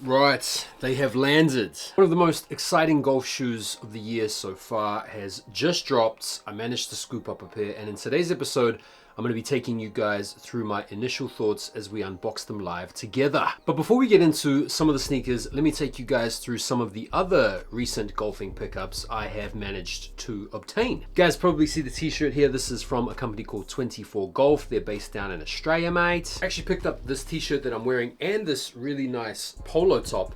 Right, they have landed. One of the most exciting golf shoes of the year so far has just dropped. I managed to scoop up a pair, and in today's episode, I'm going to be taking you guys through my initial thoughts as we unbox them live together. But before we get into some of the sneakers, let me take you guys through some of the other recent golfing pickups I have managed to obtain. You guys probably see the t-shirt here. This is from a company called 24 Golf. They're based down in Australia, mate. I actually picked up this t-shirt that I'm wearing and this really nice polo top.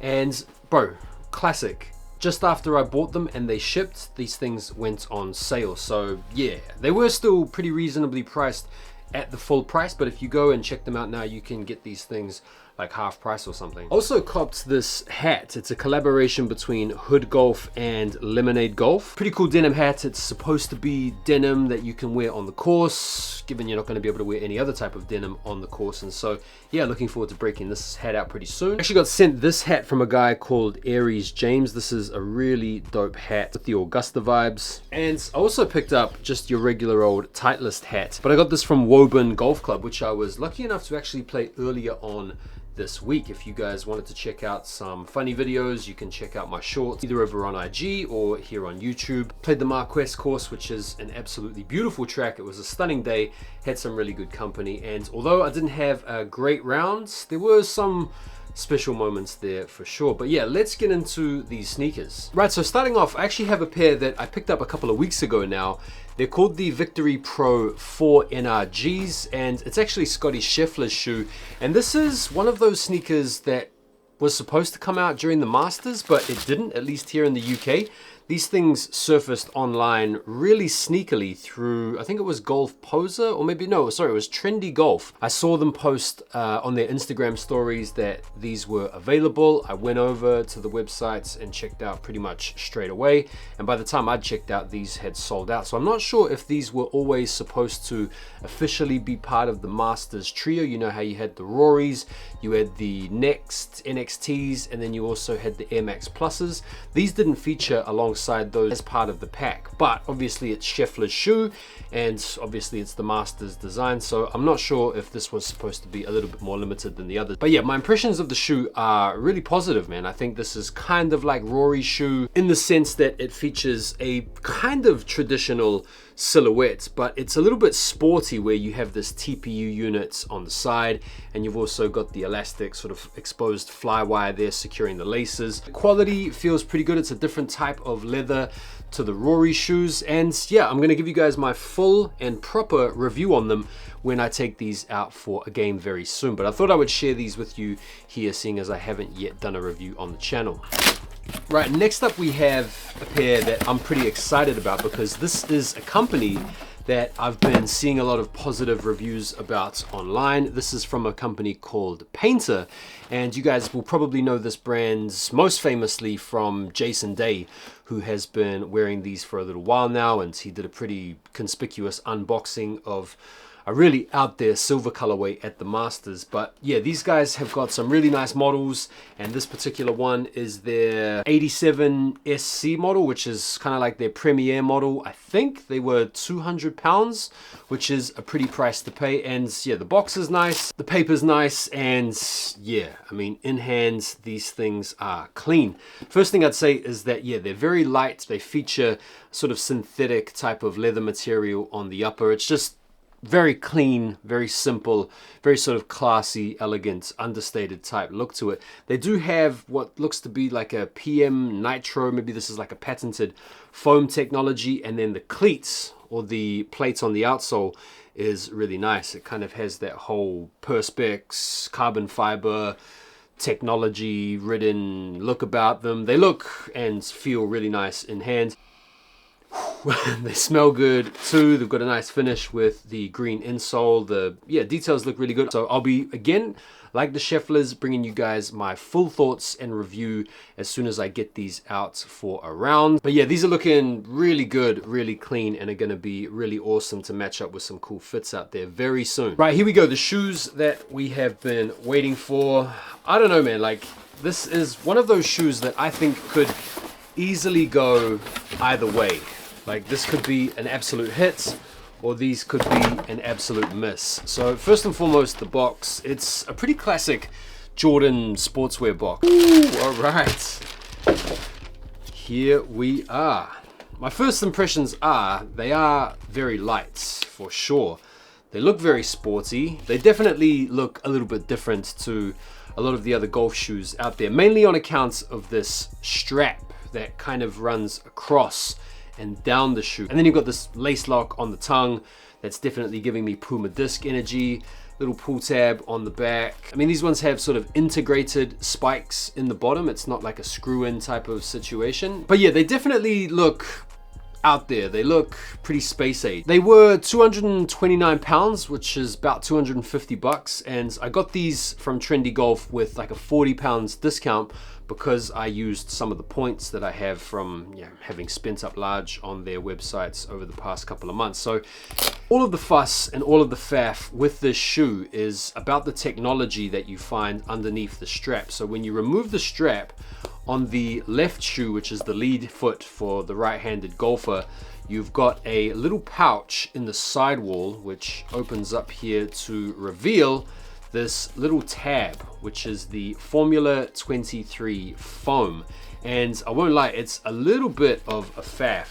And bro, classic. Just after I bought them and they shipped, these things went on sale. So yeah, they were still pretty reasonably priced at the full price, but if you go and check them out now, you can get these things like half price or something. Also copped this hat. It's a collaboration between Hood Golf and Lemonade Golf. Pretty cool denim hat. It's supposed to be denim that you can wear on the course, given you're not going to be able to wear any other type of denim on the course. And so yeah, looking forward to breaking this hat out pretty soon. Actually got sent this hat from a guy called Aries James. This is a really dope hat with the Augusta vibes. And I also picked up just your regular old Titleist hat, but I got this from Woburn Golf Club, which I was lucky enough to actually play earlier on this week. If you guys wanted to check out some funny videos, you can check out my shorts either over on IG or here on YouTube. Played the Marquess course, which is an absolutely beautiful track. It was a stunning day, had some really good company, and although I didn't have a great round, there were some special moments there for sure. But yeah, let's get into these sneakers. Right, so starting off, I actually have a pair that I picked up a couple of weeks ago now. They're called the Victory Pro 4 NRGs, and it's actually Scotty Scheffler's shoe. And this is one of those sneakers that was supposed to come out during the Masters, but it didn't, at least here in the UK. These things surfaced online really sneakily through, I think it was Golf Poser, or maybe, no, sorry, it was Trendy Golf. I saw them post on their Instagram stories that these were available. I went over to the websites and checked out pretty much straight away. And by the time I'd checked out, these had sold out. So I'm not sure if these were always supposed to officially be part of the Masters trio. You know how you had the Rorys, you had the Next NXTs, and then you also had the Air Max Pluses. These didn't feature alongside those as part of the pack, but obviously it's Scheffler's shoe and obviously it's the Masters design, so I'm not sure if this was supposed to be a little bit more limited than the others. But yeah, my impressions of the shoe are really positive, man. I think this is kind of like Rory's shoe in the sense that it features a kind of traditional silhouette, but it's a little bit sporty where you have this TPU unit on the side and you've also got the elastic sort of exposed fly wire there securing the laces. The quality feels pretty good. It's a different type of leather to the Rory shoes, and yeah, I'm gonna give you guys my full and proper review on them when I take these out for a game very soon. But I thought I would share these with you here, seeing as I haven't yet done a review on the channel. Right, next up we have a pair that I'm pretty excited about because this is a company that I've been seeing a lot of positive reviews about online. This is from a company called Painter, and you guys will probably know this brand most famously from Jason Day, who has been wearing these for a little while now, and he did a pretty conspicuous unboxing of a really out there silver colorway at the Masters. But yeah, these guys have got some really nice models, and this particular one is their 87 SC model, which is kind of like their premier model. I think they were £200, which is a pretty price to pay. And yeah, the box is nice, the paper's nice, and yeah, I mean, in hand, these things are clean. First thing I'd say is that yeah, they're very light. They feature sort of synthetic type of leather material on the upper. It's just very clean, very simple, very sort of classy, elegant, understated type look to it. They do have what looks to be like a PM Nitro, maybe this is like a patented foam technology, and then the cleats or the plates on the outsole is really nice. It kind of has that whole Perspex carbon fiber technology ridden look about them. They look and feel really nice in hand. They smell good too. They've got a nice finish with the green insole. The details look really good. So I'll be, again, like the Schefflers, bringing you guys my full thoughts and review as soon as I get these out for a round. But yeah, these are looking really good, really clean, and are going to be really awesome to match up with some cool fits out there very soon. Right, here we go. The shoes that we have been waiting for. I don't know, man. Like, this is one of those shoes that I think could easily go either way. Like, this could be an absolute hit, or these could be an absolute miss. So first and foremost, the box. It's a pretty classic Jordan sportswear box. Ooh, all right. Here we are. My first impressions are, they are very light, for sure. They look very sporty. They definitely look a little bit different to a lot of the other golf shoes out there, mainly on account of this strap that kind of runs across and down the shoe. And then you've got this lace lock on the tongue that's definitely giving me Puma disc energy. Little pull tab on the back. I mean, these ones have sort of integrated spikes in the bottom. It's not like a screw-in type of situation. But yeah, they definitely look out there. They look pretty space age. They were 229 pounds, which is about 250 bucks. And I got these from Trendy Golf with like a 40 pounds discount because I used some of the points that I have from having spent up large on their websites over the past couple of months. So all of the fuss and all of the faff with this shoe is about the technology that you find underneath the strap. So when you remove the strap on the left shoe, which is the lead foot for the right-handed golfer, you've got a little pouch in the sidewall which opens up here to reveal this little tab, which is the Formula 23 foam. And I won't lie, it's a little bit of a faff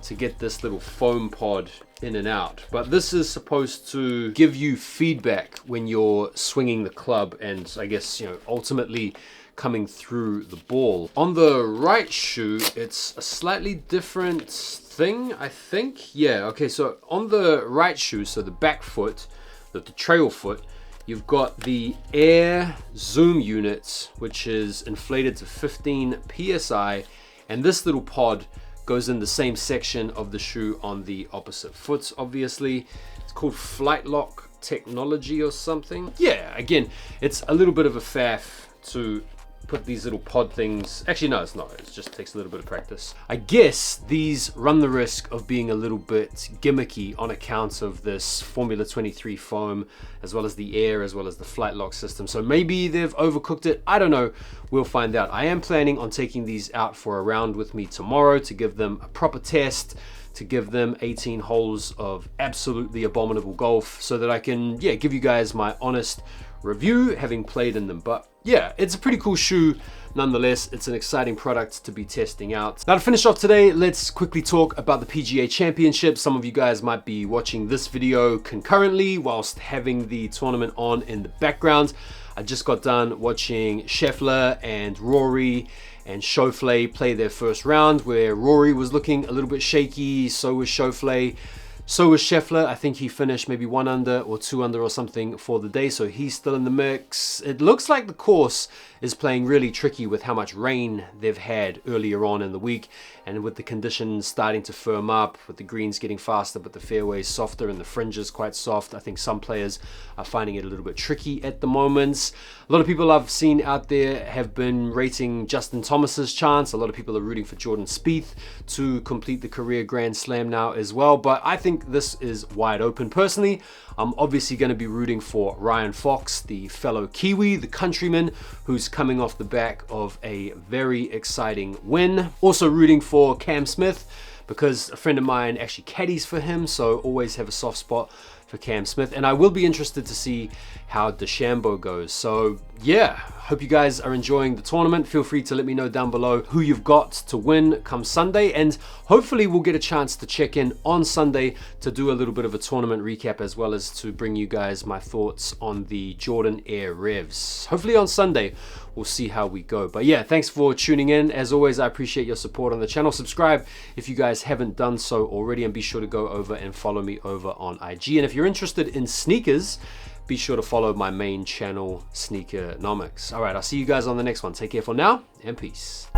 to get this little foam pod in and out, but this is supposed to give you feedback when you're swinging the club and I guess, ultimately coming through the ball. On the right shoe, it's a slightly different thing, I think. Yeah, okay, so on the right shoe, so the back foot, the trail foot, you've got the air zoom unit, which is inflated to 15 PSI, and this little pod goes in the same section of the shoe on the opposite foot, obviously. It's called Flight Lock technology or something. Yeah, again, it's a little bit of a faff to put these little pod things. Actually, no, it's not. It just takes a little bit of practice. I guess these run the risk of being a little bit gimmicky on account of this Formula 23 foam, as well as the air, as well as the flight lock system. So maybe they've overcooked it. I don't know. We'll find out. I am planning on taking these out for a round with me tomorrow to give them a proper test, to give them 18 holes of absolutely abominable golf so that I can, give you guys my honest review having played in them. But yeah, it's a pretty cool shoe nonetheless. It's an exciting product to be testing out. Now to finish off today, let's quickly talk about the PGA Championship. Some of you guys might be watching this video concurrently whilst having the tournament on in the background. I just got done watching Scheffler and Rory and Schauffele play their first round, where Rory was looking a little bit shaky, so was Schauffele. So was Scheffler. I think he finished maybe 1 under or 2 under or something for the day, so he's still in the mix. It looks like the course is playing really tricky with how much rain they've had earlier on in the week, and with the conditions starting to firm up, with the greens getting faster but the fairways softer and the fringes quite soft. I think some players are finding it a little bit tricky at the moment. A lot of people I've seen out there have been rating Justin Thomas's chance. A lot of people are rooting for Jordan Spieth to complete the career Grand Slam now as well, but I think this is wide open. Personally, I'm obviously going to be rooting for Ryan Fox, the fellow Kiwi, the countryman, who's coming off the back of a very exciting win. Also rooting for Cam Smith, because a friend of mine actually caddies for him, so always have a soft spot for Cam Smith. And I will be interested to see how DeChambeau goes. So yeah, hope you guys are enjoying the tournament. Feel free to let me know down below who you've got to win come Sunday, and hopefully we'll get a chance to check in on Sunday to do a little bit of a tournament recap, as well as to bring you guys my thoughts on the Jordan Air Revs. Hopefully on Sunday we'll see how we go. But yeah, thanks for tuning in. As always, I appreciate your support on the channel. Subscribe if you guys haven't done so already, and be sure to go over and follow me over on IG. And if you're interested in sneakers, be sure to follow my main channel, Sneakernomics. All right, I'll see you guys on the next one. Take care for now, and peace.